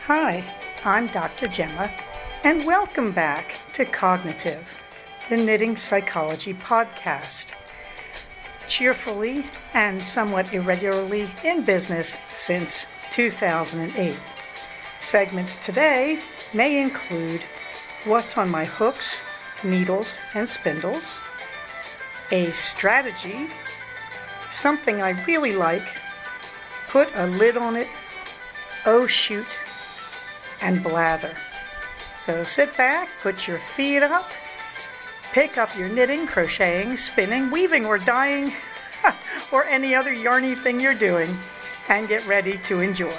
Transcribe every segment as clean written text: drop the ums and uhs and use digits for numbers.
Hi, I'm Dr. Gemma, and welcome back to Cognitive, the Knitting Psychology podcast. Cheerfully and somewhat irregularly in business since 2008. Segments today may include what's on my hooks, needles, and spindles, a strategy, something I really like, put a lid on it, oh shoot, and blather. So sit back, put your feet up, pick up your knitting, crocheting, spinning, weaving, or dyeing, or any other yarny thing you're doing, and get ready to enjoy.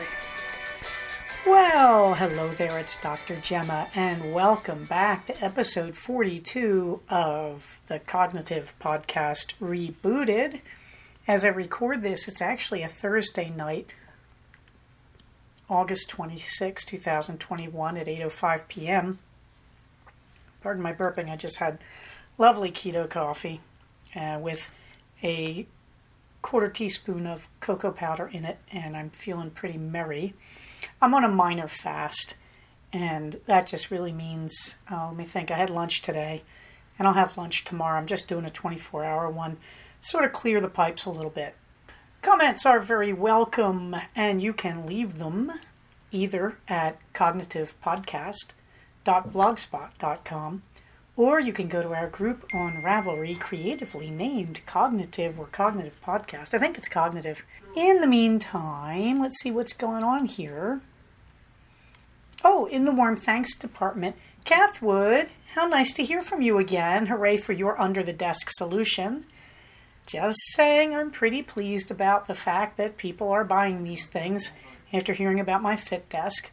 Well, hello there, it's Dr. Gemma, and welcome back to episode 42 of the Cognitive Podcast Rebooted. As I record this, it's actually a Thursday night, August 26, 2021 at 8:05 p.m. Pardon my burping, I just had lovely keto coffee with a quarter teaspoon of cocoa powder in it, and I'm feeling pretty merry. I'm on a minor fast, and that just really means, let me think, I had lunch today, and I'll have lunch tomorrow. I'm just doing a 24-hour one, sort of clear the pipes a little bit. Comments are very welcome, and you can leave them either at cognitivepodcast.blogspot.com, or you can go to our group on Ravelry, creatively named Cognitive or Cognitive Podcast. I think it's Cognitive. In the meantime, let's see what's going on here. Oh, in the warm thanks department, Kath Wood, how nice to hear from you again. Hooray for your under-the-desk solution. Just saying, I'm pretty pleased about the fact that people are buying these things after hearing about my Fit Desk.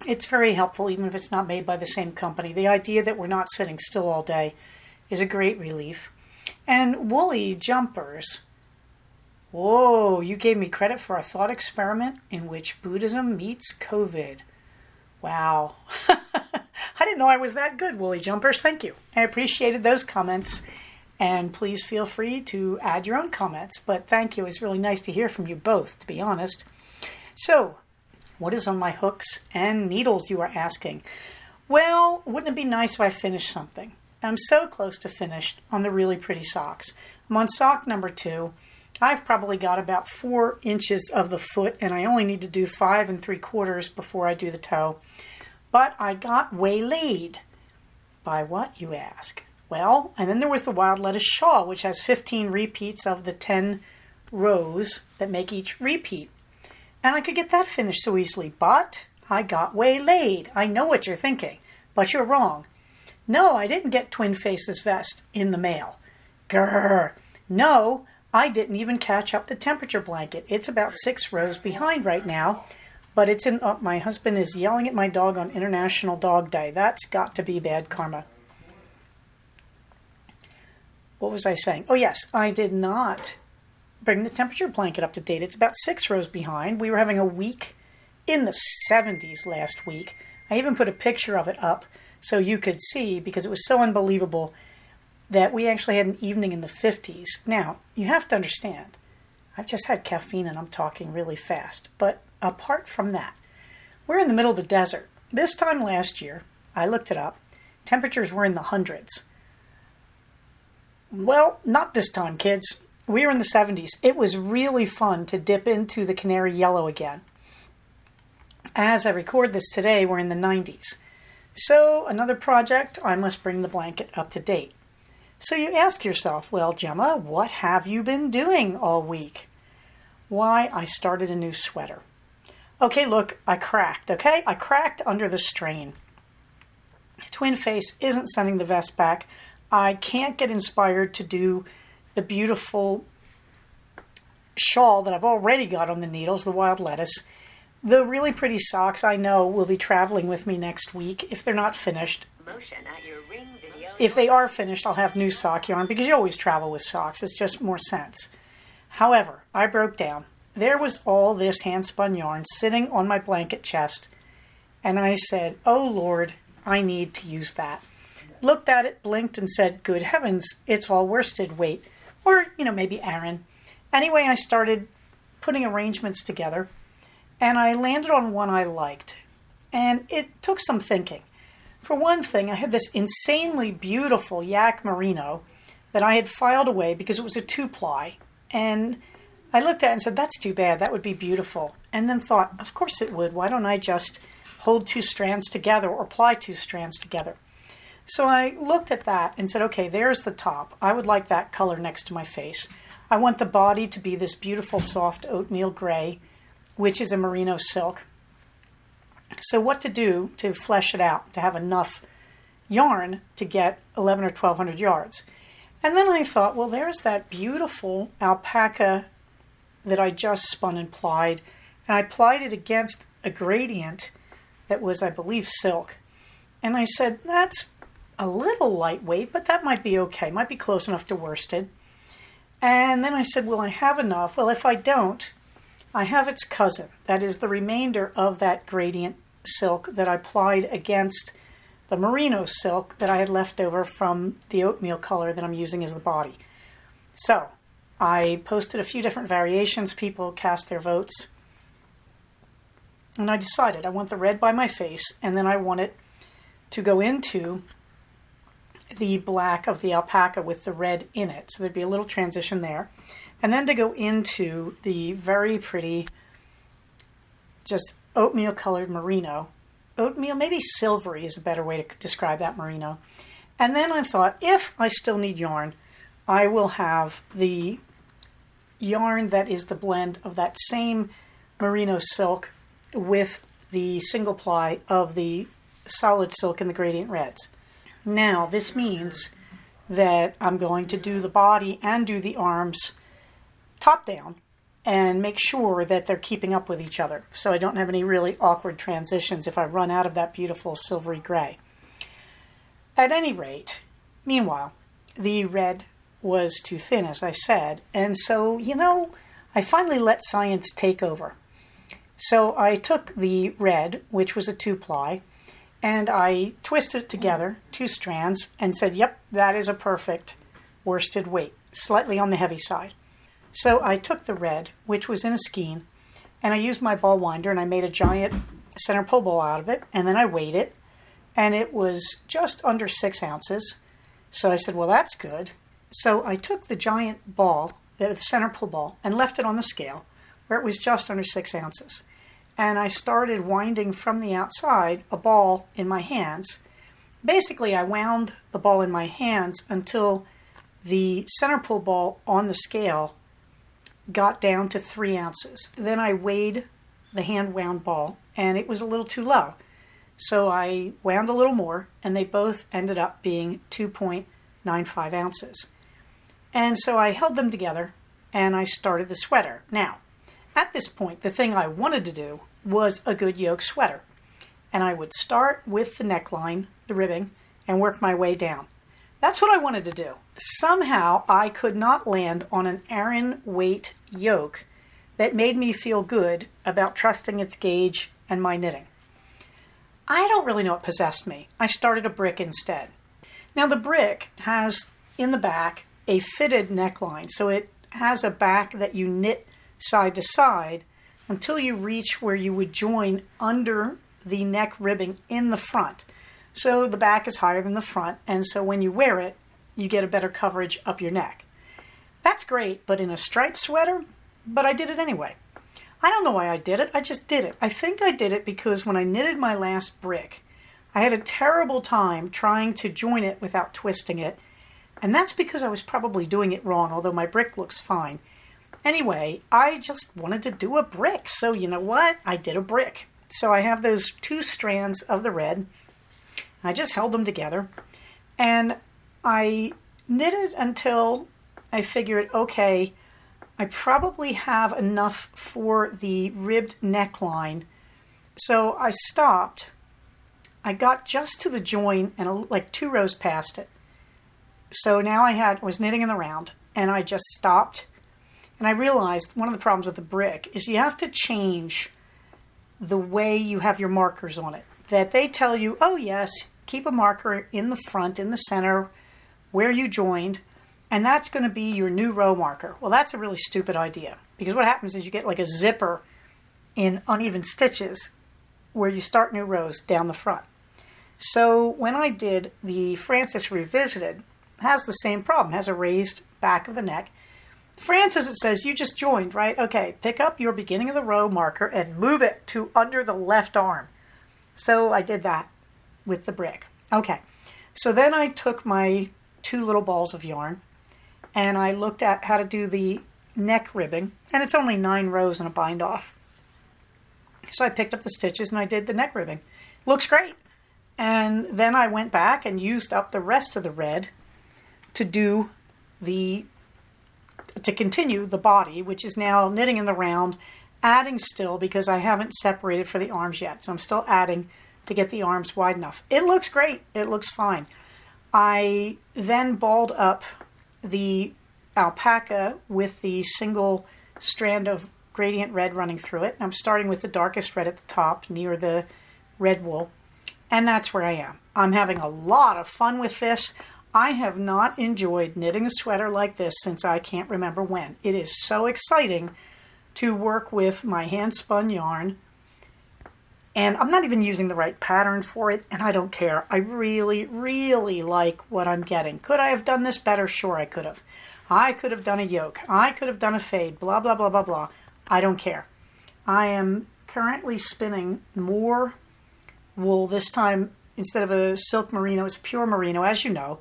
It's very helpful, even if it's not made by the same company. The idea that we're not sitting still all day is a great relief. And woolly jumpers. Whoa, you gave me credit for a thought experiment in which Buddhism meets COVID. Wow. I didn't know I was that good, woolly jumpers. Thank you. I appreciated those comments. And please feel free to add your own comments. But thank you. It's really nice to hear from you both, to be honest. So, what is on my hooks and needles, you are asking? Well, wouldn't it be nice if I finished something? I'm so close to finished on the really pretty socks. I'm on sock number 2. I've probably got about 4 inches of the foot, and I only need to do 5 3/4 before I do the toe. But I got waylaid. By what, you ask? Well, and then there was the wild lettuce shawl, which has 15 repeats of the 10 rows that make each repeat. And I could get that finished so easily, but I got waylaid. I know what you're thinking, but you're wrong. No, I didn't get Twin Faces vest in the mail. Grrr. No, I didn't even catch up the temperature blanket. It's about 6 rows behind right now, but it's in. Oh, my husband is yelling at my dog on International Dog Day. That's got to be bad karma. What was I saying? Oh, yes, I did not bring the temperature blanket up to date. It's about 6 rows behind. We were having a week in the 70s last week. I even put a picture of it up so you could see, because it was so unbelievable that we actually had an evening in the 50s. Now, you have to understand, I've just had caffeine and I'm talking really fast. But apart from that, we're in the middle of the desert. This time last year, I looked it up, temperatures were in the hundreds. Well, not this time, kids. We were in the 70s. It was really fun to dip into the canary yellow again. As I record this today, we're in the 90s. So, another project, I must bring the blanket up to date. So you ask yourself, well, Gemma, what have you been doing all week? Why, I started a new sweater. Okay, look, I cracked, okay? I cracked under the strain. Twin Face isn't sending the vest back. I can't get inspired to do the beautiful shawl that I've already got on the needles, the wild lettuce. The really pretty socks, I know, will be traveling with me next week if they're not finished. If they are finished, I'll have new sock yarn, because you always travel with socks. It's just more sense. However, I broke down. There was all this hand-spun yarn sitting on my blanket chest, and I said, oh Lord, I need to use that. Looked at it, blinked, and said, good heavens, it's all worsted weight. Or, maybe Aran. Anyway, I started putting arrangements together, and I landed on one I liked. And it took some thinking. For one thing, I had this insanely beautiful yak merino that I had filed away because it was a 2-ply. And I looked at it and said, that's too bad. That would be beautiful. And then thought, of course it would. Why don't I just hold 2 strands together or ply 2 strands together? So I looked at that and said, okay, there's the top. I would like that color next to my face. I want the body to be this beautiful soft oatmeal gray, which is a merino silk. So what to do to flesh it out, to have enough yarn to get 11 or 1200 yards? And then I thought, well, there's that beautiful alpaca that I just spun and plied. And I plied it against a gradient that was, I believe, silk. And I said, that's a little lightweight, but that might be okay. Might be close enough to worsted. And then I said, will I have enough? Well, if I don't, I have its cousin. That is the remainder of that gradient silk that I plied against the merino silk that I had left over from the oatmeal color that I'm using as the body. So I posted a few different variations. People cast their votes. And I decided I want the red by my face, and then I want it to go into the black of the alpaca with the red in it. So there'd be a little transition there. And then to go into the very pretty, just oatmeal colored merino. Oatmeal, maybe silvery is a better way to describe that merino. And then I thought, if I still need yarn, I will have the yarn that is the blend of that same merino silk with the single ply of the solid silk and the gradient reds. Now, this means that I'm going to do the body and do the arms top down and make sure that they're keeping up with each other so I don't have any really awkward transitions if I run out of that beautiful silvery gray. At any rate, meanwhile, the red was too thin, as I said, and so, I finally let science take over. So I took the red, which was a 2-ply, and I twisted it together, 2 strands, and said, yep, that is a perfect worsted weight, slightly on the heavy side. So I took the red, which was in a skein, and I used my ball winder, and I made a giant center pull ball out of it, and then I weighed it, and it was just under 6 ounces. So I said, well, that's good. So I took the giant ball, the center pull ball, and left it on the scale, where it was just under 6 ounces. And I started winding from the outside a ball in my hands. Basically, I wound the ball in my hands until the center pull ball on the scale got down to 3 ounces. Then I weighed the hand wound ball, and it was a little too low. So I wound a little more, and they both ended up being 2.95 ounces. And so I held them together, and I started the sweater. Now, at this point, the thing I wanted to do was a good yoke sweater. And I would start with the neckline, the ribbing, and work my way down. That's what I wanted to do. Somehow, I could not land on an Aran weight yoke that made me feel good about trusting its gauge and my knitting. I don't really know what possessed me. I started a brick instead. Now, the brick has, in the back, a fitted neckline. So it has a back that you knit side to side until you reach where you would join under the neck ribbing in the front. So the back is higher than the front, and so when you wear it, you get a better coverage up your neck. That's great, but in a striped sweater? But I did it anyway. I don't know why I did it, I just did it. I think I did it because when I knitted my last brick, I had a terrible time trying to join it without twisting it, and that's because I was probably doing it wrong, although my brick looks fine. Anyway, I just wanted to do a brick, so you know what? I did a brick. So I have those 2 strands of the red. I just held them together, and I knitted until I figured, okay, I probably have enough for the ribbed neckline. So I stopped. I got just to the join and like 2 rows past it. So now I was knitting in the round, and I just stopped. And I realized one of the problems with the brick is you have to change the way you have your markers on it. That they tell you, oh yes, keep a marker in the front, in the center, where you joined, and that's going to be your new row marker. Well, that's a really stupid idea, because what happens is you get like a zipper in uneven stitches where you start new rows down the front. So when I did the Frances Revisited, it has the same problem, it has a raised back of the neck. Frances, it says, you just joined, right? Okay, pick up your beginning of the row marker and move it to under the left arm. So I did that with the brick. Okay, so then I took my 2 little balls of yarn and I looked at how to do the neck ribbing, and it's only 9 rows in a bind off. So I picked up the stitches and I did the neck ribbing. Looks great. And then I went back and used up the rest of the red to continue the body, which is now knitting in the round, adding still because I haven't separated for the arms yet. So I'm still adding to get the arms wide enough. It looks great. It looks fine. I then balled up the alpaca with the single strand of gradient red running through it. I'm starting with the darkest red at the top near the red wool. And that's where I am. I'm having a lot of fun with this. I have not enjoyed knitting a sweater like this since I can't remember when. It is so exciting to work with my hand-spun yarn. And I'm not even using the right pattern for it, and I don't care. I really, really like what I'm getting. Could I have done this better? Sure, I could have. I could have done a yoke. I could have done a fade, blah, blah, blah, blah, blah. I don't care. I am currently spinning more wool. This time, instead of a silk merino, it's pure merino, as you know.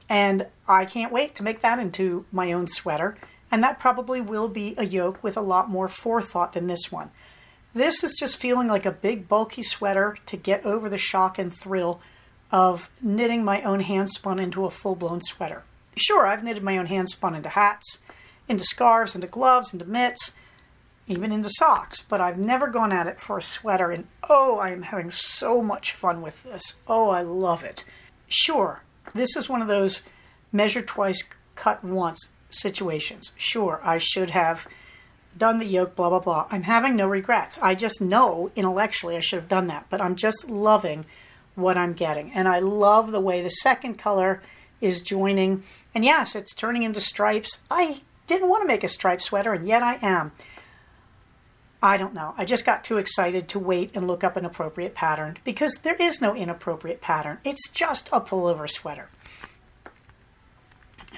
And I can't wait to make that into my own sweater. And that probably will be a yoke with a lot more forethought than this one. This is just feeling like a big bulky sweater to get over the shock and thrill of knitting my own hand-spun into a full-blown sweater. Sure, I've knitted my own hand-spun into hats, into scarves, into gloves, into mitts, even into socks, but I've never gone at it for a sweater, and oh, I am having so much fun with this. Oh, I love it. Sure, this is one of those measure twice, cut once situations. Sure, I should have done the yoke, blah, blah, blah. I'm having no regrets. I just know intellectually I should have done that, but I'm just loving what I'm getting. And I love the way the second color is joining. And yes, it's turning into stripes. I didn't want to make a striped sweater, and yet I am. I don't know. I just got too excited to wait and look up an appropriate pattern because there is no inappropriate pattern. It's just a pullover sweater.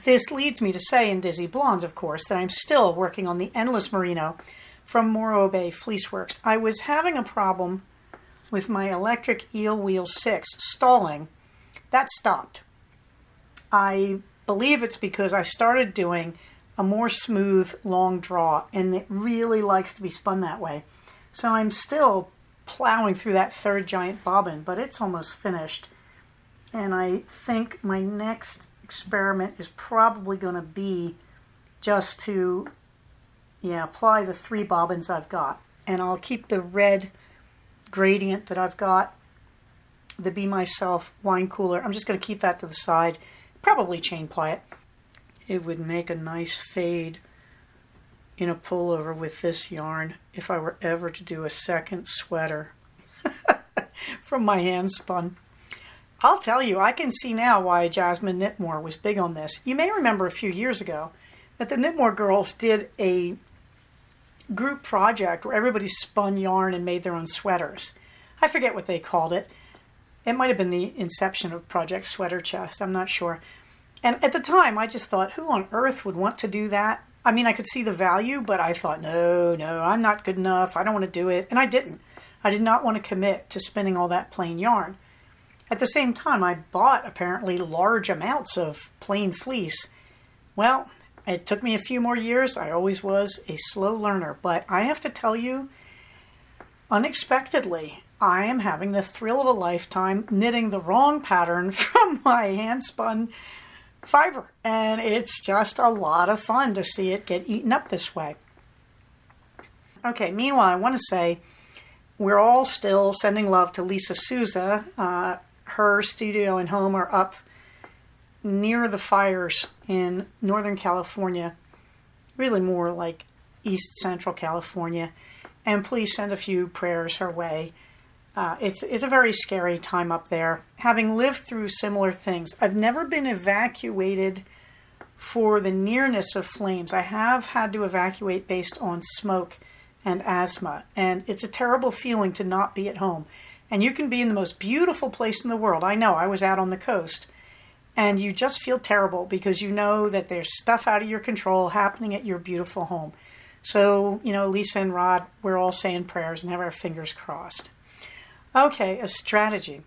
This leads me to say in Dizzy Blondes, of course, that I'm still working on the Endless Merino from Morro Bay Fleeceworks. I was having a problem with my electric Eel Wheel 6 stalling. That stopped. I believe it's because I started doing a more smooth, long draw, and it really likes to be spun that way. So I'm still plowing through that third giant bobbin, but it's almost finished. And I think my next experiment is probably going to be just to apply the 3 bobbins I've got. And I'll keep the red gradient that I've got, the Be Myself wine cooler. I'm just going to keep that to the side, probably chain ply it. It would make a nice fade in a pullover with this yarn if I were ever to do a second sweater from my hand spun. I'll tell you, I can see now why Jasmine Knitmore was big on this. You may remember a few years ago that the Knitmore girls did a group project where everybody spun yarn and made their own sweaters. I forget what they called it. It might have been the inception of Project Sweater Chest. I'm not sure. And at the time, I just thought, who on earth would want to do that? I mean, I could see the value, but I thought, no, I'm not good enough. I don't want to do it. And I didn't. I did not want to commit to spinning all that plain yarn. At the same time, I bought apparently large amounts of plain fleece. Well, it took me a few more years. I always was a slow learner. But I have to tell you, unexpectedly, I am having the thrill of a lifetime knitting the wrong pattern from my hand-spun fiber. And it's just a lot of fun to see it get eaten up this way. Okay, meanwhile, I want to say we're all still sending love to Lisa Souza. Her studio and home are up near the fires in Northern California, really more like East Central California. And please send a few prayers her way. It's a very scary time up there. Having lived through similar things, I've never been evacuated for the nearness of flames. I have had to evacuate based on smoke and asthma. And it's a terrible feeling to not be at home. And you can be in the most beautiful place in the world. I know, I was out on the coast. And you just feel terrible because you know that there's stuff out of your control happening at your beautiful home. So, Lisa and Rod, we're all saying prayers and have our fingers crossed. Okay, a strategy.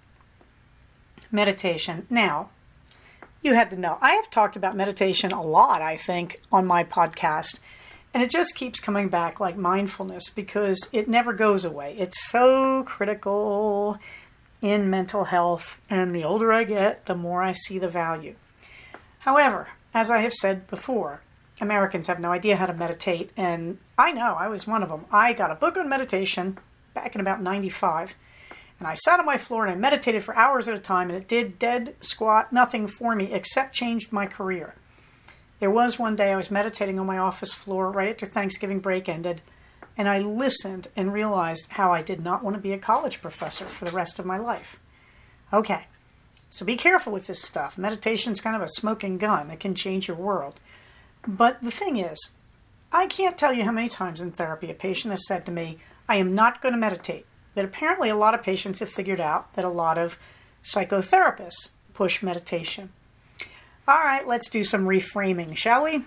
Meditation. Now, you had to know, I have talked about meditation a lot, I think, on my podcast. And it just keeps coming back like mindfulness because it never goes away. It's so critical in mental health. And the older I get, the more I see the value. However, as I have said before, Americans have no idea how to meditate. And I know, I was one of them. I got a book on meditation back in about 95. And I sat on my floor and I meditated for hours at a time. And it did dead squat nothing for me except changed my career. There was one day I was meditating on my office floor right after Thanksgiving break ended. And I listened and realized how I did not want to be a college professor for the rest of my life. Okay, so be careful with this stuff. Meditation's kind of a smoking gun. It can change your world. But the thing is, I can't tell you how many times in therapy a patient has said to me, I am not going to meditate. That apparently a lot of patients have figured out that a lot of psychotherapists push meditation. All right, let's do some reframing, shall we?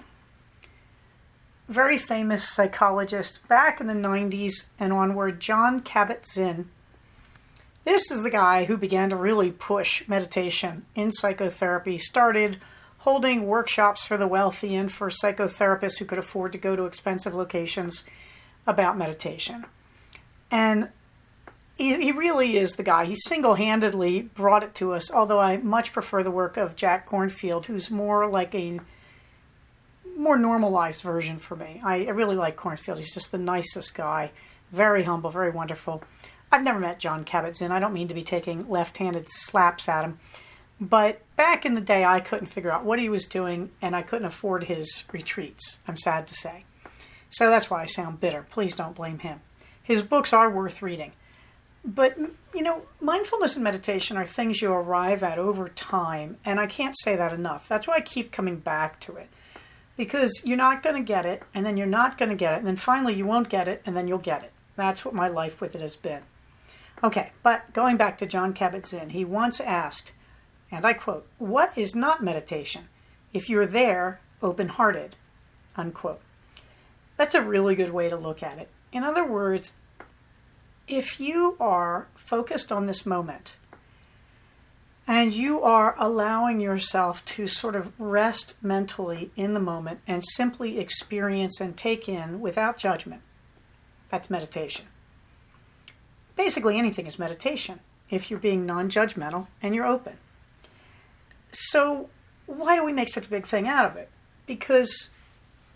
Very famous psychologist back in the 90s and onward, Jon Kabat-Zinn. This is the guy who began to really push meditation in psychotherapy, started holding workshops for the wealthy and for psychotherapists who could afford to go to expensive locations about meditation. And he really is the guy. He single-handedly brought it to us, although I much prefer the work of Jack Kornfield, who's more like a more normalized version for me. I really like Kornfield. He's just the nicest guy. Very humble, very wonderful. I've never met Jon Kabat-Zinn. I don't mean to be taking left-handed slaps at him. But back in the day, I couldn't figure out what he was doing, and I couldn't afford his retreats, I'm sad to say. So that's why I sound bitter. Please don't blame him. His books are worth reading. But, mindfulness and meditation are things you arrive at over time, and I can't say that enough. That's why I keep coming back to it. Because you're not going to get it, and then you're not going to get it, and then finally you won't get it, and then you'll get it. That's what my life with it has been. Okay, but going back to Jon Kabat-Zinn, he once asked, and I quote, "What is not meditation? If you're there, open-hearted," unquote. That's a really good way to look at it. In other words, if you are focused on this moment and you are allowing yourself to sort of rest mentally in the moment and simply experience and take in without judgment, that's meditation. Basically, anything is meditation if you're being non-judgmental and you're open. So why do we make such a big thing out of it? Because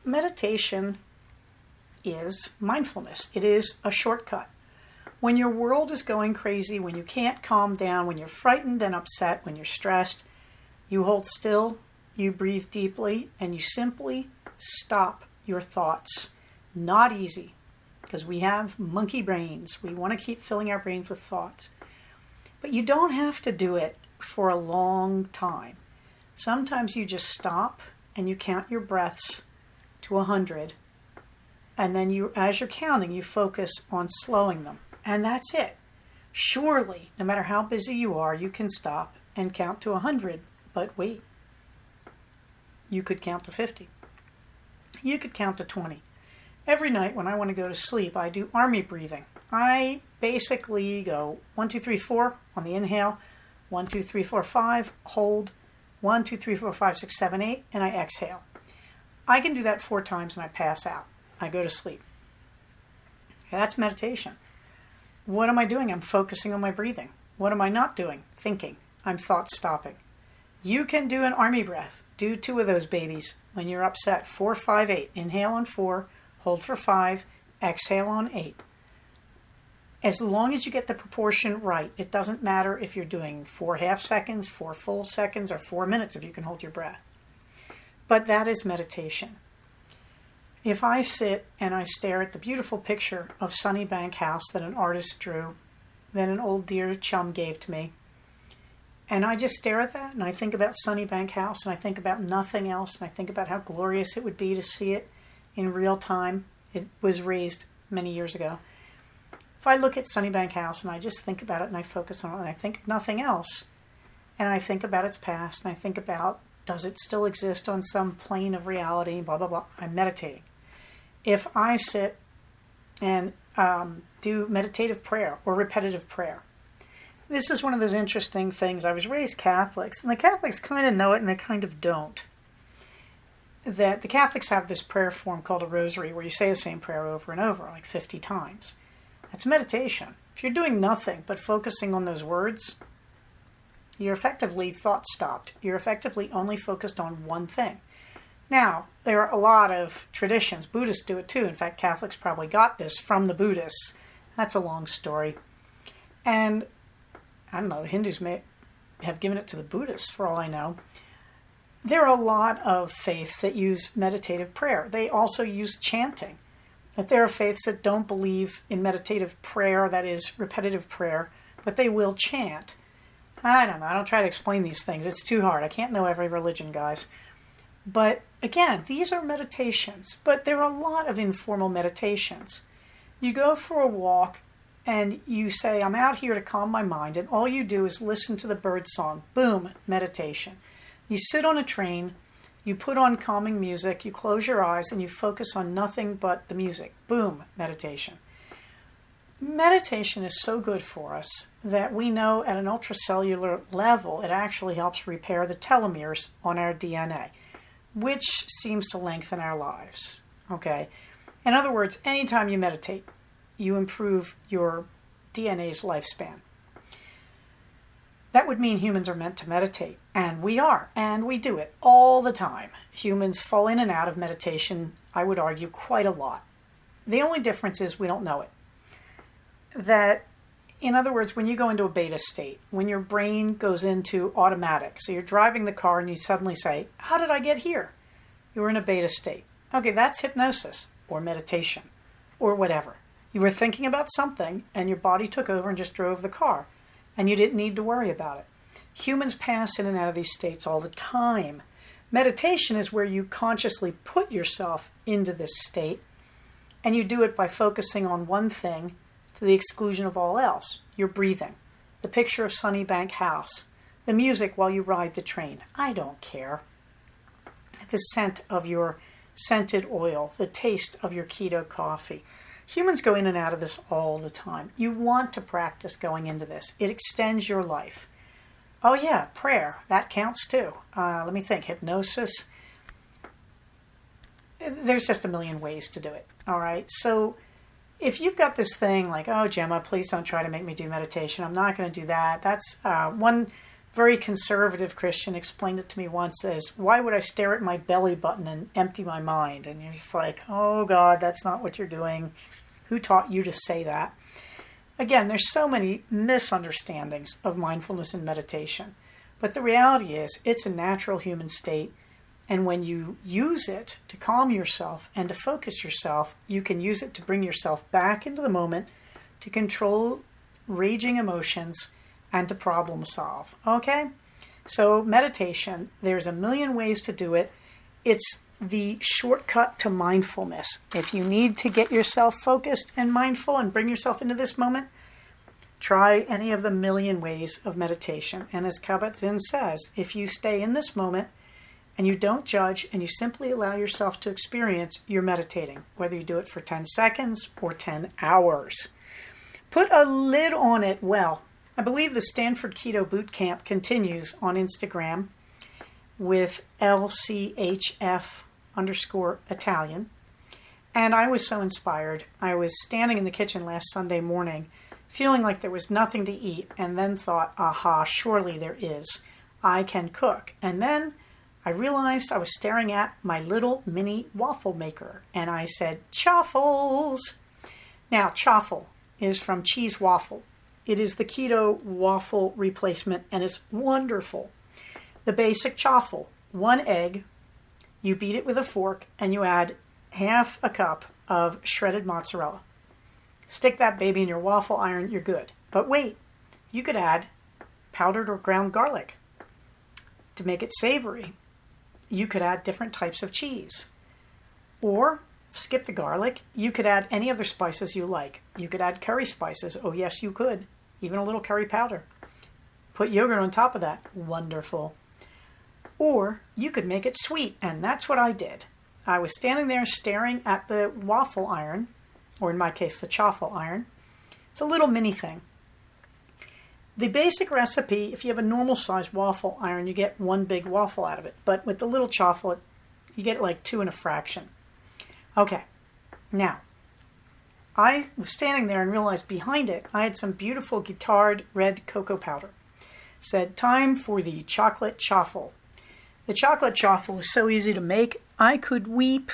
meditation is mindfulness. It is a shortcut. When your world is going crazy, when you can't calm down, when you're frightened and upset, when you're stressed, you hold still, you breathe deeply, and you simply stop your thoughts. Not easy, because we have monkey brains. We want to keep filling our brains with thoughts. But you don't have to do it for a long time. Sometimes you just stop and you count your breaths to 100. And then as you're counting, you focus on slowing them. And that's it. Surely, no matter how busy you are, you can stop and count to 100. But wait. You could count to 50. You could count to 20. Every night when I want to go to sleep, I do army breathing. I basically go 1, 2, 3, 4 on the inhale, 1, 2, 3, 4, 5, hold, 1, 2, 3, 4, 5, 6, 7, 8, and I exhale. I can do that 4 times and I pass out. I go to sleep. Okay, that's meditation. What am I doing? I'm focusing on my breathing. What am I not doing? Thinking. I'm thought stopping. You can do an army breath. Do 2 of those babies when you're upset. 4, 5, 8. Inhale on 4, hold for 5, exhale on 8. As long as you get the proportion right, it doesn't matter if you're doing 4 half seconds, 4 full seconds, or 4 minutes if you can hold your breath. But that is meditation. If I sit and I stare at the beautiful picture of Sunnybank House that an artist drew, that an old dear chum gave to me, and I just stare at that and I think about Sunnybank House and I think about nothing else and I think about how glorious it would be to see it in real time. It was raised many years ago. If I look at Sunnybank House and I just think about it and I focus on it and I think of nothing else, and I think about its past and I think about, does it still exist on some plane of reality, blah, blah, blah, I'm meditating. If I sit and do meditative prayer or repetitive prayer, this is one of those interesting things. I was raised Catholics, and the Catholics kind of know it and they kind of don't. That the Catholics have this prayer form called a rosary where you say the same prayer over and over, like 50 times. That's meditation. If you're doing nothing but focusing on those words, you're effectively thought stopped. You're effectively only focused on one thing. Now, there are a lot of traditions. Buddhists do it too. In fact, Catholics probably got this from the Buddhists. That's a long story. And I don't know, the Hindus may have given it to the Buddhists, for all I know. There are a lot of faiths that use meditative prayer. They also use chanting. That there are faiths that don't believe in meditative prayer, that is, repetitive prayer, but they will chant. I don't know. I don't try to explain these things. It's too hard. I can't know every religion, guys. But again, these are meditations. But there are a lot of informal meditations. You go for a walk and you say, I'm out here to calm my mind. And all you do is listen to the bird song. Boom, meditation. You sit on a train. You put on calming music. You close your eyes and you focus on nothing but the music. Boom, meditation. Meditation is so good for us that we know at an ultracellular level it actually helps repair the telomeres on our DNA, which seems to lengthen our lives. Okay? In other words, anytime you meditate, you improve your DNA's lifespan. That would mean humans are meant to meditate, and we are, and we do it all the time. Humans fall in and out of meditation, I would argue, quite a lot. The only difference is we don't know it. That, in other words, when you go into a beta state, when your brain goes into automatic, so you're driving the car and you suddenly say, how did I get here? You're in a beta state. Okay, that's hypnosis or meditation or whatever. You were thinking about something and your body took over and just drove the car and you didn't need to worry about it. Humans pass in and out of these states all the time. Meditation is where you consciously put yourself into this state and you do it by focusing on one thing to the exclusion of all else. Your breathing, the picture of Sunnybank House, the music while you ride the train. I don't care. The scent of your scented oil, the taste of your keto coffee. Humans go in and out of this all the time. You want to practice going into this. It extends your life. Oh yeah, prayer, that counts too. Let me think, hypnosis. There's just a million ways to do it, all right? So if you've got this thing like, oh, Gemma, please don't try to make me do meditation. I'm not going to do that. That's one very conservative Christian explained it to me once as, why would I stare at my belly button and empty my mind? And you're just like, oh, God, that's not what you're doing. Who taught you to say that? Again, there's so many misunderstandings of mindfulness and meditation. But the reality is, it's a natural human state. And when you use it to calm yourself and to focus yourself, you can use it to bring yourself back into the moment, to control raging emotions, and to problem solve. Okay? So meditation, there's a million ways to do it. It's the shortcut to mindfulness. If you need to get yourself focused and mindful and bring yourself into this moment, try any of the million ways of meditation. And as Kabat-Zinn says, if you stay in this moment, and you don't judge, and you simply allow yourself to experience, you're meditating, whether you do it for 10 seconds or 10 hours. Put a lid on it well. I believe the Stanford Keto Boot Camp continues on Instagram with LCHF_Italian. And I was so inspired. I was standing in the kitchen last Sunday morning, feeling like there was nothing to eat, and then thought, aha, surely there is. I can cook. And then I realized I was staring at my little mini waffle maker, and I said, chaffles. Now, chaffle is from cheese waffle. It is the keto waffle replacement, and it's wonderful. The basic chaffle, 1 egg, you beat it with a fork, and you add half a cup of shredded mozzarella. Stick that baby in your waffle iron, you're good. But wait, you could add powdered or ground garlic to make it savory. You could add different types of cheese. Or skip the garlic. You could add any other spices you like. You could add curry spices. Oh, yes, you could. Even a little curry powder. Put yogurt on top of that. Wonderful. Or you could make it sweet, and that's what I did. I was standing there staring at the waffle iron, or in my case, the chaffle iron. It's a little mini thing. The basic recipe, if you have a normal sized waffle iron, you get one big waffle out of it. But with the little chaffle, you get like 2 and a fraction. Okay, now, I was standing there and realized behind it, I had some beautiful guittared red cocoa powder. Said, time for the chocolate chaffle. The chocolate chaffle is so easy to make, I could weep.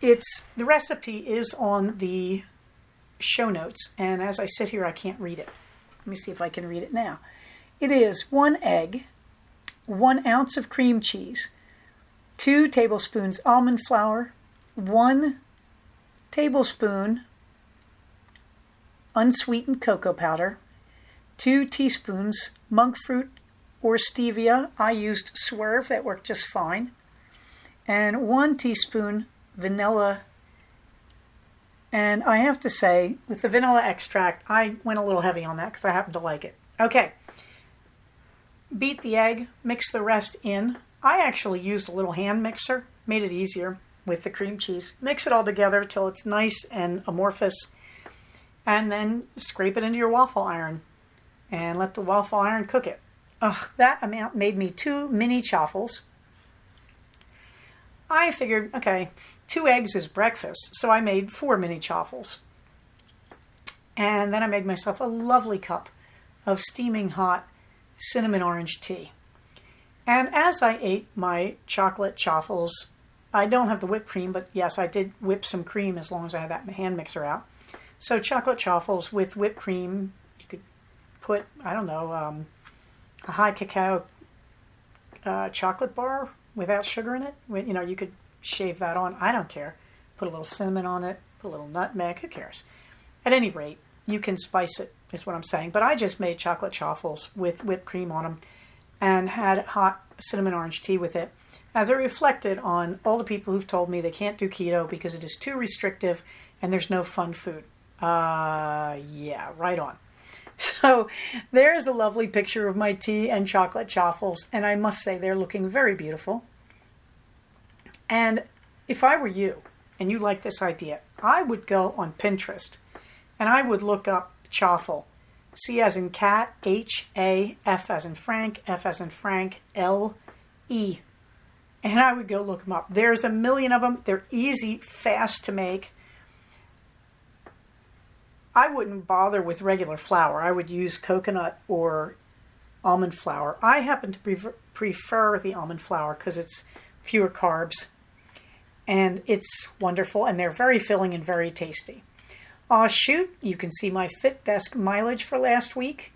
The recipe is on the show notes, and as I sit here, I can't read it. Let me see if I can read it now. It is 1 egg, 1 ounce of cream cheese, 2 tablespoons almond flour, 1 tablespoon unsweetened cocoa powder, 2 teaspoons monk fruit or stevia. I used Swerve, that worked just fine, and 1 teaspoon vanilla. And I have to say, with the vanilla extract, I went a little heavy on that because I happen to like it. Okay, beat the egg, mix the rest in. I actually used a little hand mixer, made it easier with the cream cheese. Mix it all together till it's nice and amorphous, and then scrape it into your waffle iron and let the waffle iron cook it. That amount made me 2 mini chaffles. I figured, okay, 2 eggs is breakfast, so I made 4 mini chaffles. And then I made myself a lovely cup of steaming hot cinnamon orange tea. And as I ate my chocolate chaffles, I don't have the whipped cream, but yes, I did whip some cream as long as I had that hand mixer out. So chocolate chaffles with whipped cream, you could put, I don't know, a high cacao chocolate bar without sugar in it. You know, you could shave that on. I don't care. Put a little cinnamon on it, put a little nutmeg, who cares? At any rate, you can spice it, is what I'm saying. But I just made chocolate chaffles with whipped cream on them and had hot cinnamon orange tea with it, as it reflected on all the people who've told me they can't do keto because it is too restrictive and there's no fun food. Yeah, right on. So there's a lovely picture of my tea and chocolate chaffles, and I must say they're looking very beautiful. And if I were you, and you like this idea, I would go on Pinterest, and I would look up chaffle. C as in cat, H-A, F as in Frank, F as in Frank, L-E. And I would go look them up. There's a million of them. They're easy, fast to make. I wouldn't bother with regular flour. I would use coconut or almond flour. I happen to prefer the almond flour because it's fewer carbs. And it's wonderful, and they're very filling and very tasty. Shoot, you can see my Fit Desk mileage for last week.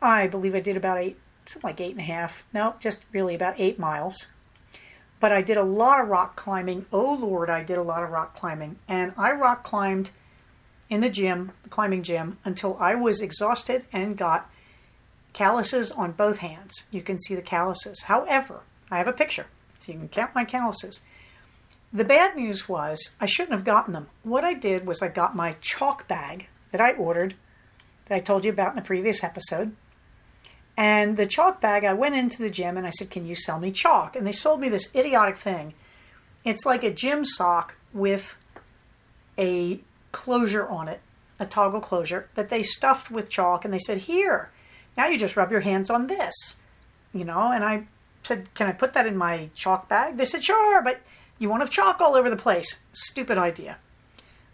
I believe I did about 8.5. No, just really about 8 miles. But I did a lot of rock climbing. Oh, Lord, I did a lot of rock climbing. And I rock climbed in the gym, the climbing gym, until I was exhausted and got calluses on both hands. You can see the calluses. However, I have a picture, so you can count my calluses. The bad news was I shouldn't have gotten them. What I did was I got my chalk bag that I ordered, that I told you about in a previous episode. And the chalk bag, I went into the gym and I said, can you sell me chalk? And they sold me this idiotic thing. It's like a gym sock with a closure on it, a toggle closure, that they stuffed with chalk. And they said, here, now you just rub your hands on this. You know, and I said, can I put that in my chalk bag? They said, sure, but you won't have chalk all over the place. Stupid idea.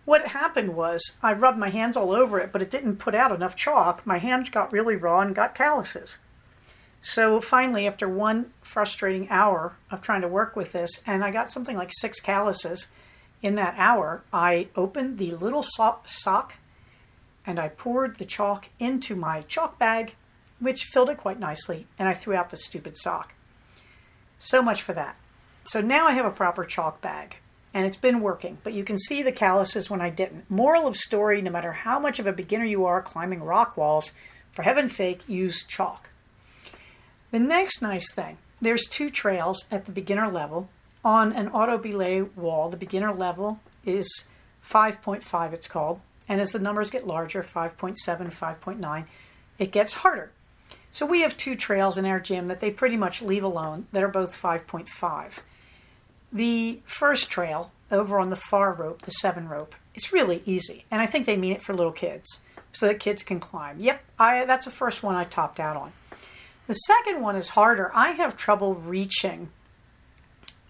What happened was I rubbed my hands all over it, but it didn't put out enough chalk. My hands got really raw and got calluses. So finally, after one frustrating hour of trying to work with this, and I got something like 6 calluses in that hour, I opened the little sock and I poured the chalk into my chalk bag, which filled it quite nicely, and I threw out the stupid sock. So much for that. So now I have a proper chalk bag, and it's been working, but you can see the calluses when I didn't. Moral of story, no matter how much of a beginner you are climbing rock walls, for heaven's sake, use chalk. The next nice thing, there's 2 trails at the beginner level on an auto belay wall, the beginner level, is 5.5, it's called. And as the numbers get larger, 5.7, 5.9, it gets harder. So we have 2 trails in our gym that they pretty much leave alone that are both 5.5. The first trail over on the far rope, the 7 rope, it's really easy. And I think they mean it for little kids so that kids can climb. Yep, that's the first one I topped out on. The second one is harder. I have trouble reaching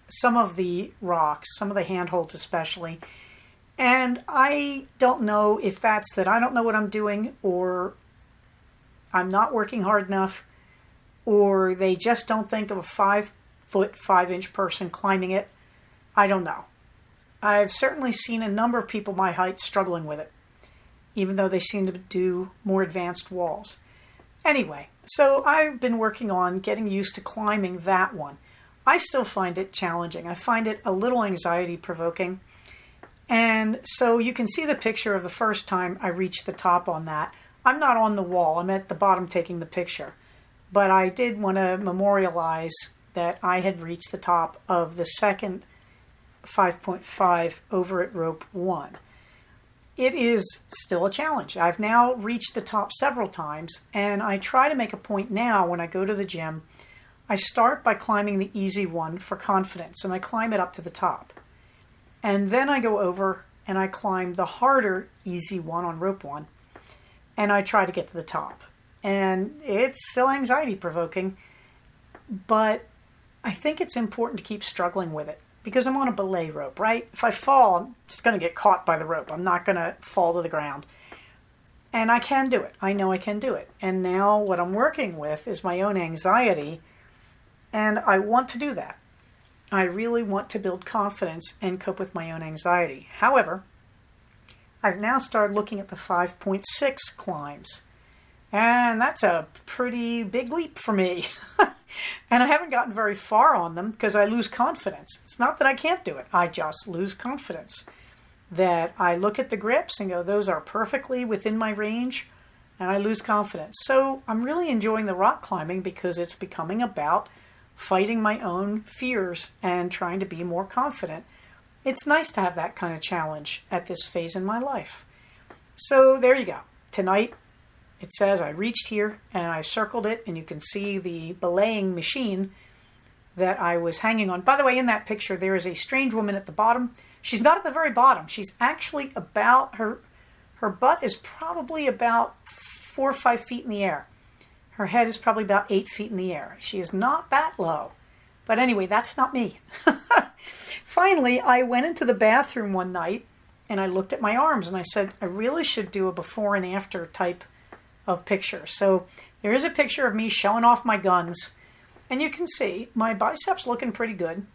some of the rocks, some of the handholds especially. And I don't know if that's that I don't know what I'm doing, or I'm not working hard enough, or they just don't think of a 5-foot, 5-inch person climbing it. I don't know. I've certainly seen a number of people my height struggling with it, even though they seem to do more advanced walls. Anyway, so I've been working on getting used to climbing that one. I still find it challenging. I find it a little anxiety-provoking. And so you can see the picture of the first time I reached the top on that. I'm not on the wall. I'm at the bottom taking the picture. But I did want to memorialize that I had reached the top of the second 5.5 over at rope 1. It is still a challenge. I've now reached the top several times, and I try to make a point now when I go to the gym. I start by climbing the easy one for confidence, and I climb it up to the top. And then I go over and I climb the harder easy one on rope 1, and I try to get to the top. And it's still anxiety-provoking, but I think it's important to keep struggling with it because I'm on a belay rope, right? If I fall, I'm just going to get caught by the rope. I'm not going to fall to the ground. And I can do it. I know I can do it. And now what I'm working with is my own anxiety, and I want to do that. I really want to build confidence and cope with my own anxiety. However, I've now started looking at the 5.6 climbs. And that's a pretty big leap for me. And I haven't gotten very far on them because I lose confidence. It's not that I can't do it. I just lose confidence. That I look at the grips and go, those are perfectly within my range, and I lose confidence. So I'm really enjoying the rock climbing because it's becoming about fighting my own fears and trying to be more confident. It's nice to have that kind of challenge at this phase in my life. So there you go. Tonight, it says I reached here and I circled it, and you can see the belaying machine that I was hanging on. By the way, in that picture, there is a strange woman at the bottom. She's not at the very bottom. She's actually about, her butt is probably about 4 or 5 feet in the air. Her head is probably about 8 feet in the air. She is not that low. But anyway, that's not me. Finally, I went into the bathroom one night and I looked at my arms and I said, I really should do a before and after type of picture. So there is a picture of me showing off my guns, and you can see my biceps looking pretty good.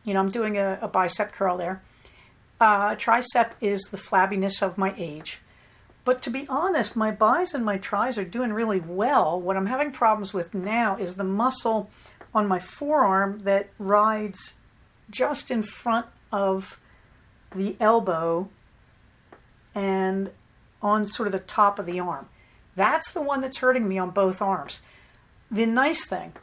You know, I'm doing a bicep curl there. Tricep is the flabbiness of my age. But to be honest, my bis and my tris are doing really well. What I'm having problems with now is the muscle on my forearm that rides just in front of the elbow and on sort of the top of the arm. That's the one that's hurting me on both arms. The nice thing,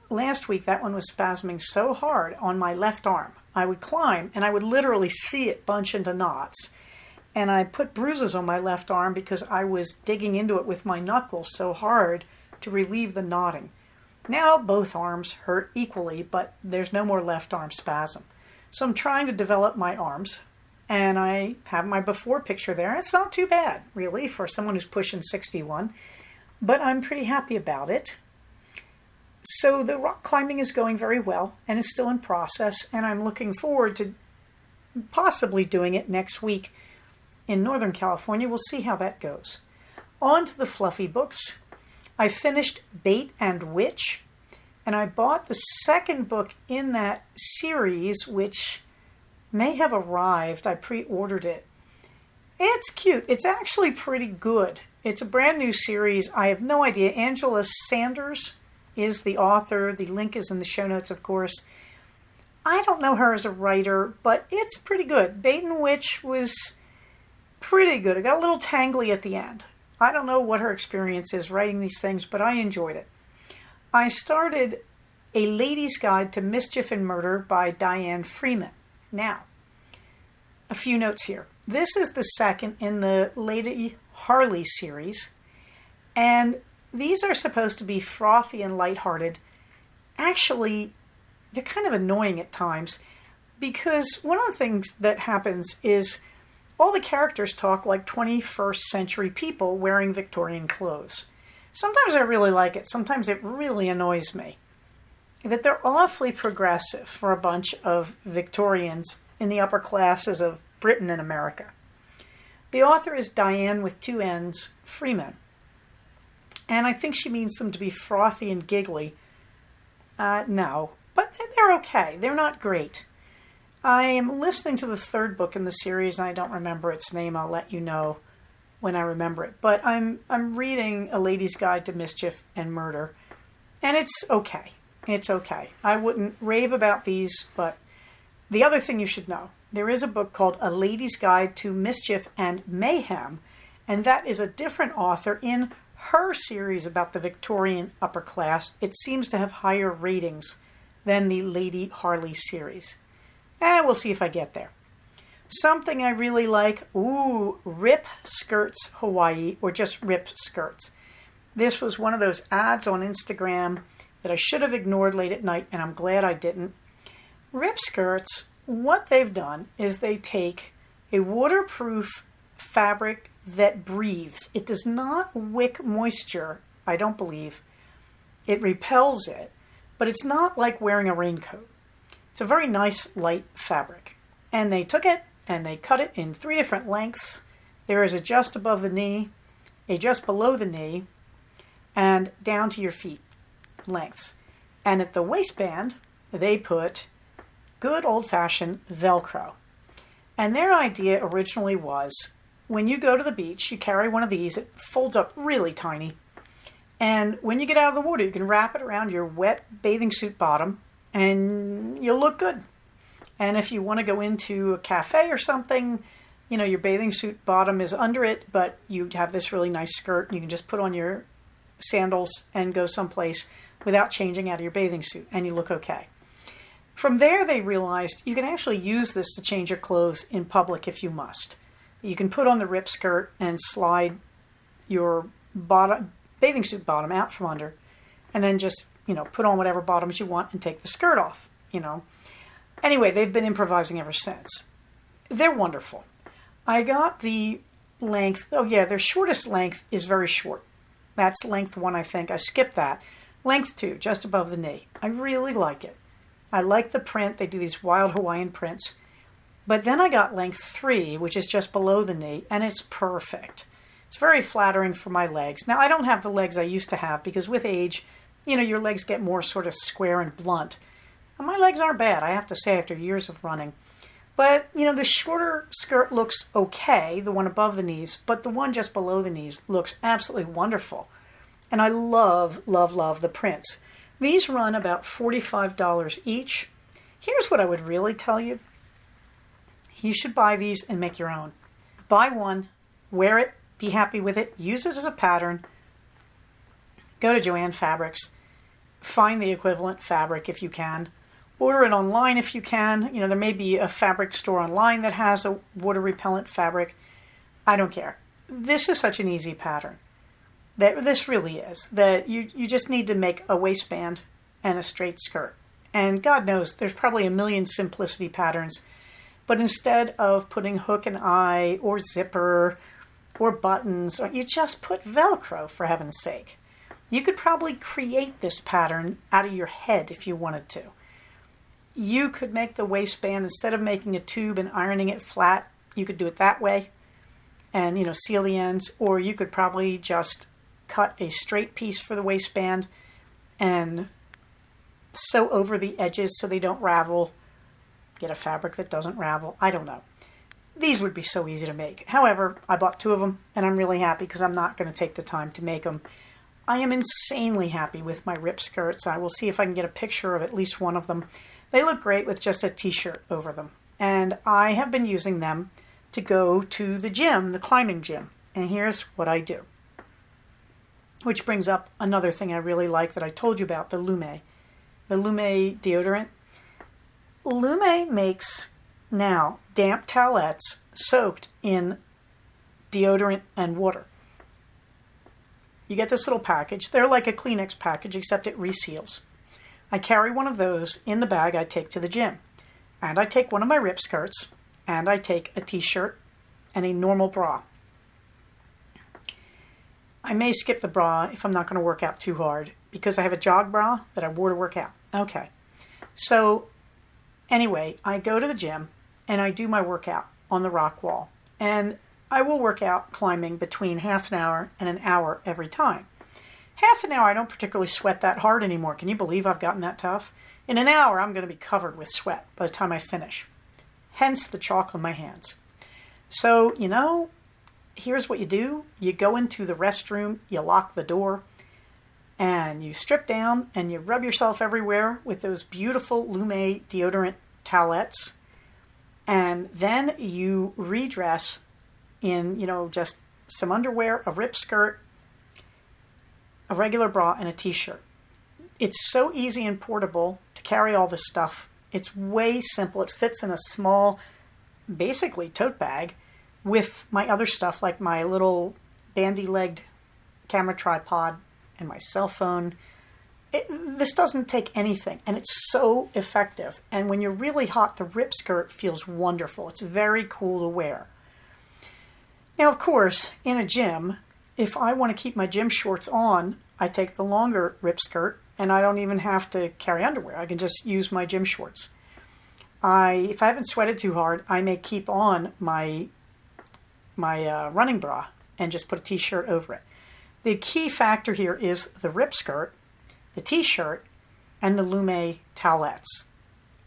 last week that one was spasming so hard on my left arm. I would climb and I would literally see it bunch into knots. And I put bruises on my left arm because I was digging into it with my knuckles so hard to relieve the knotting. Now both arms hurt equally, but there's no more left arm spasm. So I'm trying to develop my arms. And I have my before picture there. It's not too bad, really, for someone who's pushing 61. But I'm pretty happy about it. So the rock climbing is going very well and is still in process. And I'm looking forward to possibly doing it next week in Northern California. We'll see how that goes. On to the fluffy books. I finished Bait and Witch. And I bought the second book in that series, which may have arrived. I pre-ordered it. It's cute. It's actually pretty good. It's a brand new series. I have no idea. Angela Sanders is the author. The link is in the show notes, of course. I don't know her as a writer, but it's pretty good. Bait and Witch was pretty good. It got a little tangly at the end. I don't know what her experience is writing these things, but I enjoyed it. I started A Lady's Guide to Mischief and Murder by Diane Freeman. Now, A few notes here. This is the second in the Lady Harley series, and these are supposed to be frothy and lighthearted. Actually, they're kind of annoying at times, because one of the things that happens is all the characters talk like 21st century people wearing Victorian clothes. Sometimes I really like it. Sometimes it really annoys me that they're awfully progressive for a bunch of Victorians in the upper classes of Britain and America. The author is Diane with 2 N's Freeman. And I think she means them to be frothy and giggly. No, but they're okay. They're not great. I am listening to the 3rd book in the series, and I don't remember its name. I'll let you know when I remember it. But I'm reading A Lady's Guide to Mischief and Murder, and it's okay. It's okay. I wouldn't rave about these, but the other thing you should know, there is a book called A Lady's Guide to Mischief and Mayhem, and that is a different author in her series about the Victorian upper class. It seems to have higher ratings than the Lady Harley series. And we'll see if I get there. Something I really like, Rip Skirts Hawaii, or just Rip Skirts. This was one of those ads on Instagram that I should have ignored late at night, and I'm glad I didn't. Rip Skirts, what they've done is they take a waterproof fabric that breathes. It does not wick moisture, I don't believe. It repels it, but it's not like wearing a raincoat. It's a very nice light fabric. And they took it and they cut it in 3 different lengths. There is a just above the knee, a just below the knee, and down to your feet lengths. And at the waistband, they put good old-fashioned Velcro. And their idea originally was, when you go to the beach, you carry one of these. It folds up really tiny. And when you get out of the water, you can wrap it around your wet bathing suit bottom, and you'll look good. And if you want to go into a cafe or something, your bathing suit bottom is under it, but you have this really nice skirt, and you can just put on your sandals and go someplace without changing out of your bathing suit, and you look okay. From there, they realized you can actually use this to change your clothes in public if you must. You can put on the rip skirt and slide your bathing suit bottom out from under, and then just, put on whatever bottoms you want and take the skirt off, Anyway, they've been improvising ever since. They're wonderful. I got the length, their shortest length is very short. That's length 1, I think. I skipped that. Length 2, just above the knee. I really like it. I like the print. They do these wild Hawaiian prints. But then I got length 3, which is just below the knee, and it's perfect. It's very flattering for my legs. Now, I don't have the legs I used to have because with age, your legs get more sort of square and blunt. And my legs aren't bad, I have to say, after years of running. But, the shorter skirt looks okay, the one above the knees, but the one just below the knees looks absolutely wonderful. And I love, love, love the prints. These run about $45 each. Here's what I would really tell you. You should buy these and make your own. Buy one, wear it, be happy with it, use it as a pattern. Go to Joann Fabrics, find the equivalent fabric if you can. Order it online if you can. There may be a fabric store online that has a water repellent fabric. I don't care. This is such an easy pattern. This really is. That you just need to make a waistband and a straight skirt. And God knows, there's probably a million simplicity patterns. But instead of putting hook and eye or zipper or buttons, you just put Velcro, for heaven's sake. You could probably create this pattern out of your head if you wanted to. You could make the waistband, instead of making a tube and ironing it flat, you could do it that way and, seal the ends. Or you could probably just cut a straight piece for the waistband and sew over the edges so they don't ravel. Get a fabric that doesn't ravel. I don't know. These would be so easy to make. However, I bought 2 of them, and I'm really happy because I'm not going to take the time to make them. I am insanely happy with my rip skirts. I will see if I can get a picture of at least one of them. They look great with just a t-shirt over them. And I have been using them to go to the gym, the climbing gym. And here's what I do. Which brings up another thing I really like that I told you about, the Lume. The Lume deodorant. Lume makes Now, damp towelettes soaked in deodorant and water. You get this little package. They're like a Kleenex package, except it reseals. I carry one of those in the bag I take to the gym. And I take one of my rip skirts, and I take a t-shirt and a normal bra. I may skip the bra if I'm not going to work out too hard, because I have a jog bra that I wore to work out. Okay. So anyway, I go to the gym and I do my workout on the rock wall. And I will work out climbing between half an hour and an hour every time. Half an hour, I don't particularly sweat that hard anymore. Can you believe I've gotten that tough? In an hour, I'm going to be covered with sweat by the time I finish. Hence the chalk on my hands. So, here's what you do. You go into the restroom, you lock the door, and you strip down and you rub yourself everywhere with those beautiful Lume deodorant towelettes. And then you redress in, just some underwear, a rip skirt, a regular bra, and a t-shirt. It's so easy and portable to carry all this stuff. It's way simple. It fits in a small, basically, tote bag with my other stuff, like my little bandy-legged camera tripod and my cell phone. This doesn't take anything, and it's so effective. And when you're really hot, the rip skirt feels wonderful. It's very cool to wear. Now, of course, in a gym, if I want to keep my gym shorts on, I take the longer rip skirt, and I don't even have to carry underwear. I can just use my gym shorts. If I haven't sweated too hard, I may keep on my running bra and just put a t-shirt over it. The key factor here is the rip skirt, the t-shirt, and the Lume towelettes.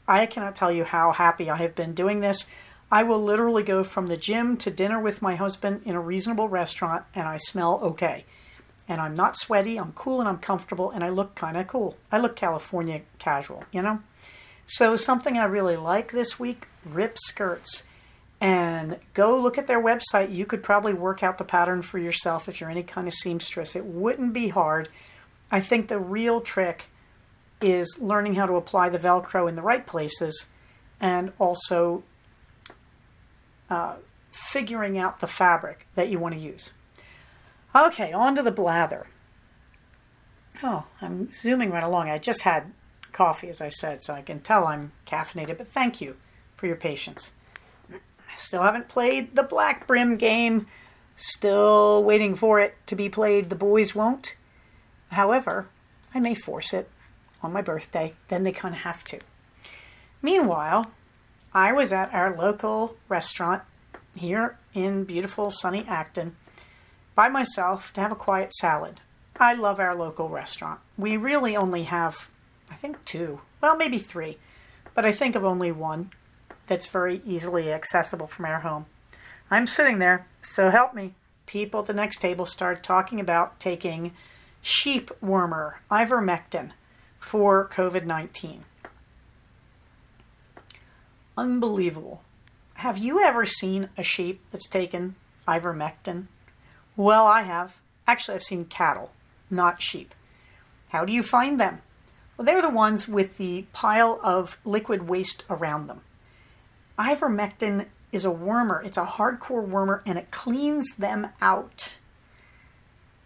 I cannot tell you how happy I have been doing this. I will literally go from the gym to dinner with my husband in a reasonable restaurant, and I smell okay. And I'm not sweaty, I'm cool, and I'm comfortable, and I look kind of cool. I look California casual, So something I really like this week, rip skirts. And go look at their website. You could probably work out the pattern for yourself if you're any kind of seamstress. It wouldn't be hard. I think the real trick is learning how to apply the Velcro in the right places, and also figuring out the fabric that you want to use. Okay, on to the blather. Oh, I'm zooming right along. I just had coffee, as I said, so I can tell I'm caffeinated, but thank you for your patience. I still haven't played the Black Brim game. Still waiting for it to be played. The boys won't. However, I may force it on my birthday. Then they kind of have to. Meanwhile, I was at our local restaurant here in beautiful sunny Acton by myself to have a quiet salad. I love our local restaurant. We really only have, I think, 2. Well, maybe 3. But I think of only one that's very easily accessible from our home. I'm sitting there, so help me. People at the next table started talking about taking sheep wormer, ivermectin, for COVID-19. Unbelievable. Have you ever seen a sheep that's taken ivermectin? Well, I have. Actually, I've seen cattle, not sheep. How do you find them? Well, they're the ones with the pile of liquid waste around them. Ivermectin is a wormer. It's a hardcore wormer, and it cleans them out.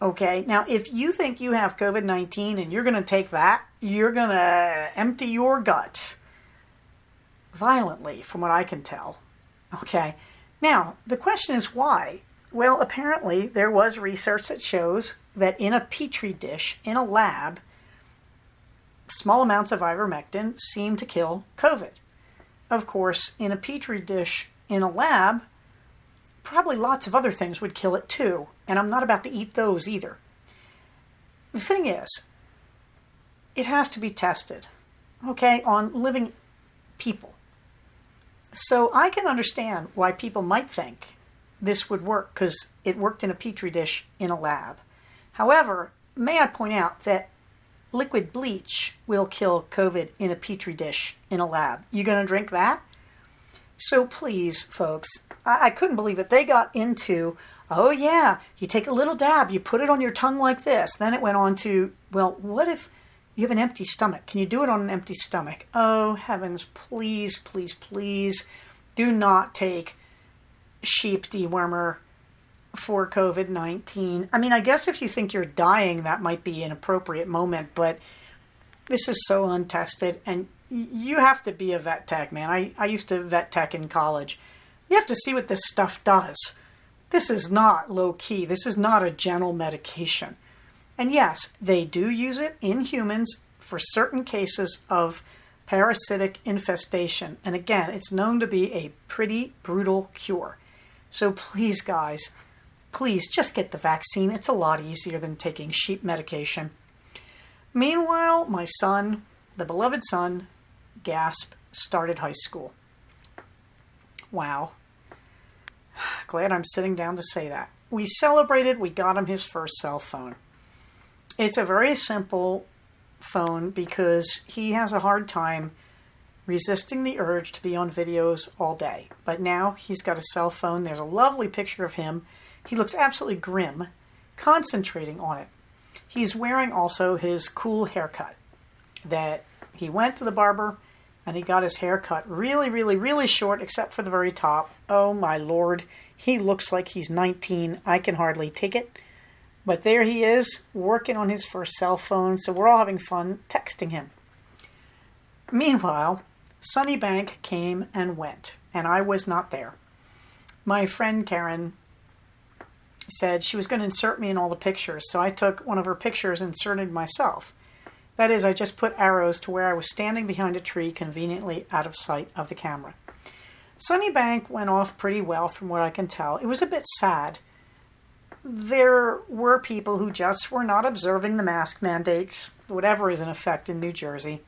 Okay, now if you think you have COVID-19 and you're going to take that, you're going to empty your gut violently, from what I can tell. Okay, now the question is why? Well, apparently there was research that shows that in a petri dish, in a lab, small amounts of ivermectin seem to kill COVID. Of course, in a petri dish in a lab, probably lots of other things would kill it too, and I'm not about to eat those either. The thing is, it has to be tested, okay, on living people. So I can understand why people might think this would work, because it worked in a petri dish in a lab. However, may I point out that liquid bleach will kill COVID in a petri dish in a lab. You going to drink that? So please, folks, I couldn't believe it. They got into, oh yeah, you take a little dab, you put it on your tongue like this. Then it went on to, well, what if you have an empty stomach? Can you do it on an empty stomach? Oh, heavens, please, please, please. Do not take sheep dewormer for COVID-19. I mean, I guess if you think you're dying, that might be an appropriate moment, but this is so untested, and you have to be a vet tech, man. I used to vet tech in college. You have to see what this stuff does. This is not low-key. This is not a gentle medication. And yes, they do use it in humans for certain cases of parasitic infestation. And again, it's known to be a pretty brutal cure. So please, guys, please just get the vaccine. It's a lot easier than taking sheep medication. Meanwhile, my son, the beloved son, gasp, started high school. Wow. Glad I'm sitting down to say that. We celebrated, we got him his first cell phone. It's a very simple phone because he has a hard time resisting the urge to be on videos all day. But now he's got a cell phone. There's a lovely picture of him. He looks absolutely grim, concentrating on it. He's wearing also his cool haircut that he went to the barber and he got his hair cut really, really, really short except for the very top. Oh my Lord, he looks like he's 19. I can hardly take it. But there he is, working on his first cell phone, so we're all having fun texting him. Meanwhile, Sunnybank came and went, and I was not there. My friend Karen said she was going to insert me in all the pictures, so I took one of her pictures and inserted myself. That is, I just put arrows to where I was standing behind a tree, conveniently out of sight of the camera. Sunnybank went off pretty well from what I can tell. It was a bit sad. There were people who just were not observing the mask mandates, whatever is in effect in New Jersey.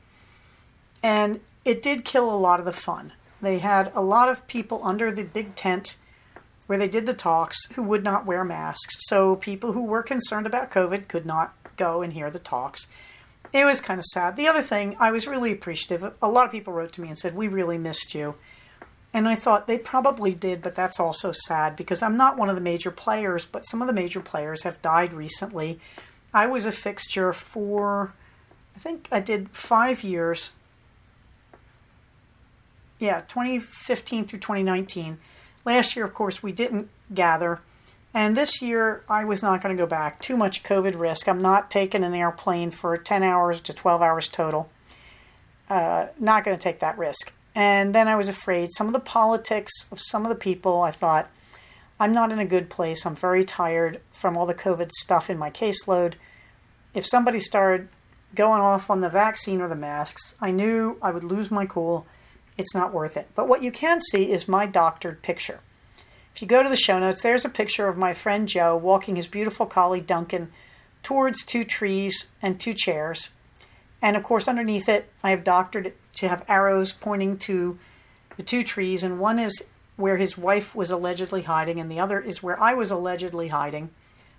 And it did kill a lot of the fun. They had a lot of people under the big tent where they did the talks who would not wear masks. So people who were concerned about COVID could not go and hear the talks. It was kind of sad. The other thing, I was really appreciative. A lot of people wrote to me and said, we really missed you. And I thought they probably did, but that's also sad because I'm not one of the major players, but some of the major players have died recently. I was a fixture for, I think I did 5 years. Yeah, 2015 through 2019. Last year, of course, we didn't gather. And this year, I was not going to go back. Too much COVID risk. I'm not taking an airplane for 10 hours to 12 hours total. Not going to take that risk. And then I was afraid. Some of the politics of some of the people, I thought, I'm not in a good place. I'm very tired from all the COVID stuff in my caseload. If somebody started going off on the vaccine or the masks, I knew I would lose my cool. It's not worth it. But what you can see is my doctored picture. If you go to the show notes, there's a picture of my friend Joe walking his beautiful collie Duncan towards 2 trees and 2 chairs. And of course, underneath it, I have doctored it to have arrows pointing to the 2 trees. And one is where his wife was allegedly hiding, and the other is where I was allegedly hiding.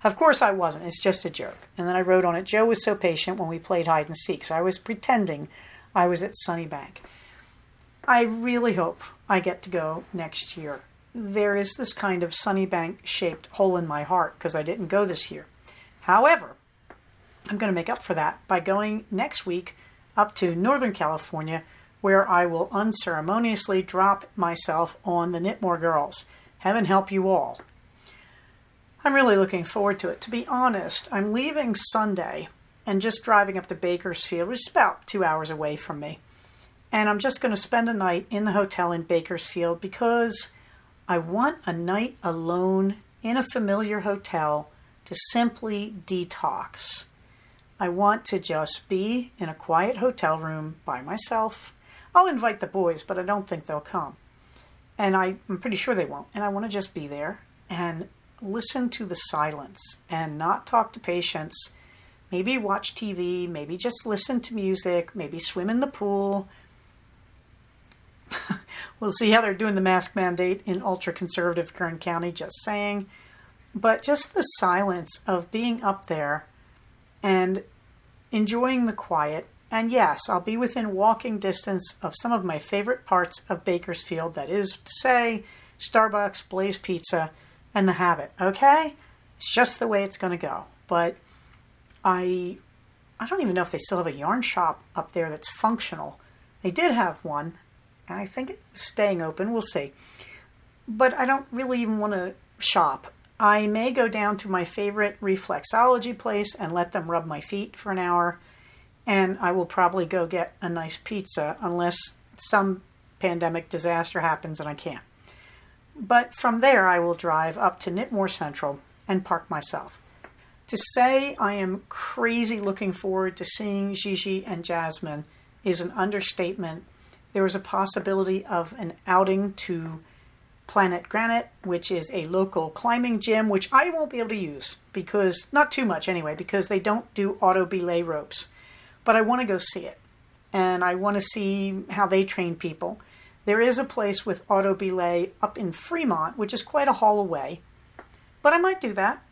Of course, I wasn't. It's just a joke. And then I wrote on it, Joe was so patient when we played hide and seek. So I was pretending I was at Sunnybank. I really hope I get to go next year. There is this kind of Sunnybank-shaped hole in my heart because I didn't go this year. However, I'm going to make up for that by going next week up to Northern California, where I will unceremoniously drop myself on the Knitmore girls. Heaven help you all. I'm really looking forward to it. To be honest, I'm leaving Sunday and just driving up to Bakersfield, which is about 2 hours away from me. And I'm just going to spend a night in the hotel in Bakersfield because I want a night alone in a familiar hotel to simply detox. I want to just be in a quiet hotel room by myself. I'll invite the boys, but I don't think they'll come. And I'm pretty sure they won't. And I want to just be there and listen to the silence and not talk to patients. Maybe watch TV, maybe just listen to music, maybe swim in the pool. We'll see how they're doing the mask mandate in ultra-conservative Kern County, just saying. But just the silence of being up there and enjoying the quiet. And yes, I'll be within walking distance of some of my favorite parts of Bakersfield. That is to say, Starbucks, Blaze Pizza, and The Habit. Okay? It's just the way it's going to go. But I don't even know if they still have a yarn shop up there that's functional. They did have one I think it's staying open. We'll see. But I don't really even want to shop. I may go down to my favorite reflexology place and let them rub my feet for an hour. And I will probably go get a nice pizza unless some pandemic disaster happens and I can't. But from there, I will drive up to Knitmore Central and park myself. To say I am crazy looking forward to seeing Gigi and Jasmine is an understatement. There was a possibility of an outing to Planet Granite, which is a local climbing gym, which I won't be able to use because, not too much anyway, because they don't do auto belay ropes. But I want to go see it. And I want to see how they train people. There is a place with auto belay up in Fremont, which is quite a haul away. But I might do that.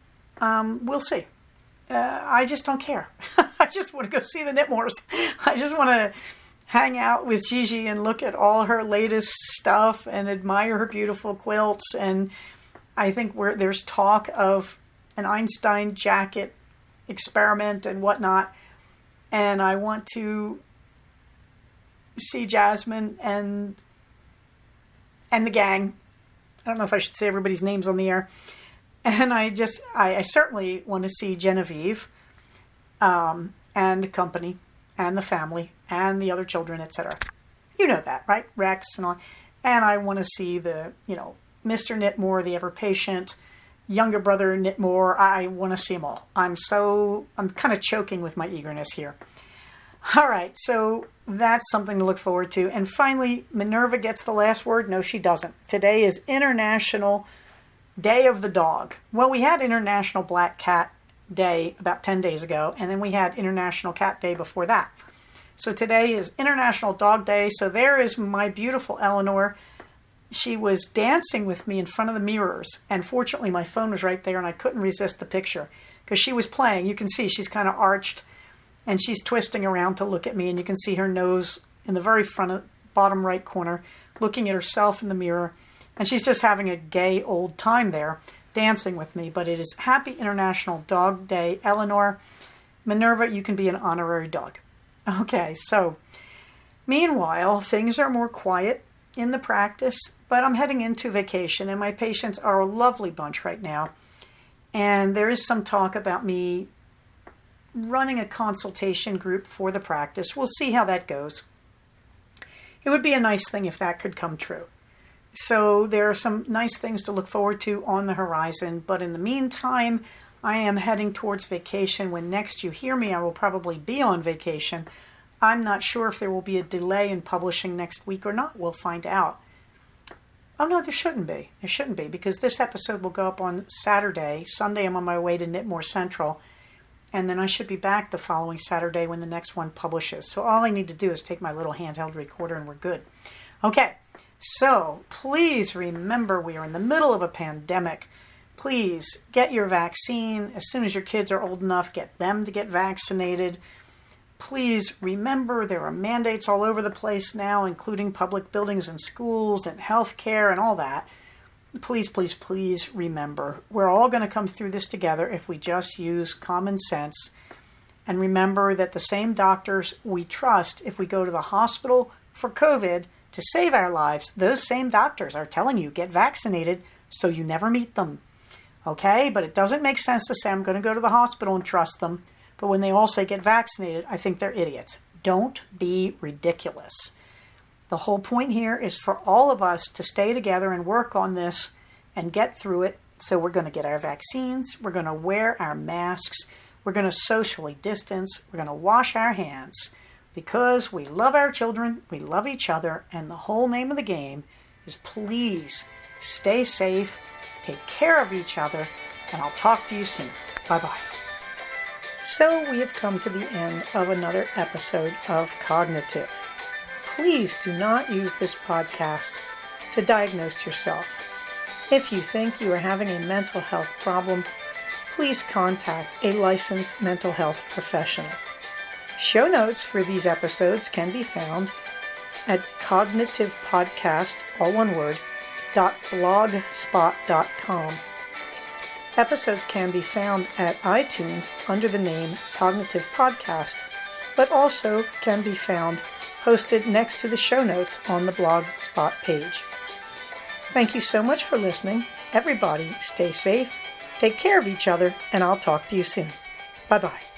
We'll see. I just don't care. I just want to go see the Knitmores. I just want to hang out with Gigi and look at all her latest stuff and admire her beautiful quilts. And I think there's talk of an Einstein jacket experiment and whatnot. And I want to see Jasmine and the gang. I don't know if I should say everybody's names on the air. And I certainly want to see Genevieve and the company and the family and the other children, etc. You know that, right? Rex and all. And I want to see the, Mr. Knitmore, the ever patient, younger brother Knitmore. I want to see them all. I'm kind of choking with my eagerness here. All right, so that's something to look forward to. And finally, Minerva gets the last word. No, she doesn't. Today is International Day of the Dog. Well, we had International Black Cat Day about 10 days ago, and then we had International Cat Day before that. So today is International Dog Day. So there is my beautiful Eleanor. She was dancing with me in front of the mirrors, and fortunately my phone was right there and I couldn't resist the picture because she was playing. You can see she's kind of arched and she's twisting around to look at me, and you can see her nose in the very bottom right corner looking at herself in the mirror. And she's just having a gay old time there, dancing with me. But it is Happy International Dog Day. Eleanor, Minerva, you can be an honorary dog. Okay, so meanwhile, things are more quiet in the practice, but I'm heading into vacation, and my patients are a lovely bunch right now. And there is some talk about me running a consultation group for the practice. We'll see how that goes. It would be a nice thing if that could come true. So there are some nice things to look forward to on the horizon. But in the meantime, I am heading towards vacation. When next you hear me, I will probably be on vacation. I'm not sure if there will be a delay in publishing next week or not. We'll find out. Oh, no, there shouldn't be. There shouldn't be, because this episode will go up on Saturday. Sunday, I'm on my way to Knitmore Central. And then I should be back the following Saturday when the next one publishes. So all I need to do is take my little handheld recorder and we're good. Okay. So please remember, we are in the middle of a pandemic. Please get your vaccine. As soon as your kids are old enough, get them to get vaccinated. Please remember, there are mandates all over the place now, including public buildings and schools and healthcare and all that. Please, please, please remember, we're all going to come through this together if we just use common sense. And remember that the same doctors we trust if we go to the hospital for COVID to save our lives, those same doctors are telling you get vaccinated so you never meet them. Okay? But it doesn't make sense to say I'm going to go to the hospital and trust them. But when they all say get vaccinated, I think they're idiots. Don't be ridiculous. The whole point here is for all of us to stay together and work on this and get through it. So we're going to get our vaccines. We're going to wear our masks. We're going to socially distance. We're going to wash our hands. Because we love our children, we love each other, and the whole name of the game is please stay safe, take care of each other, and I'll talk to you soon. Bye-bye. So we have come to the end of another episode of Cognitive. Please do not use this podcast to diagnose yourself. If you think you are having a mental health problem, please contact a licensed mental health professional. Show notes for these episodes can be found at cognitivepodcast, all one word, .blogspot.com. Episodes can be found at iTunes under the name Cognitive Podcast, but also can be found posted next to the show notes on the Blogspot page. Thank you so much for listening. Everybody, stay safe, take care of each other, and I'll talk to you soon. Bye-bye.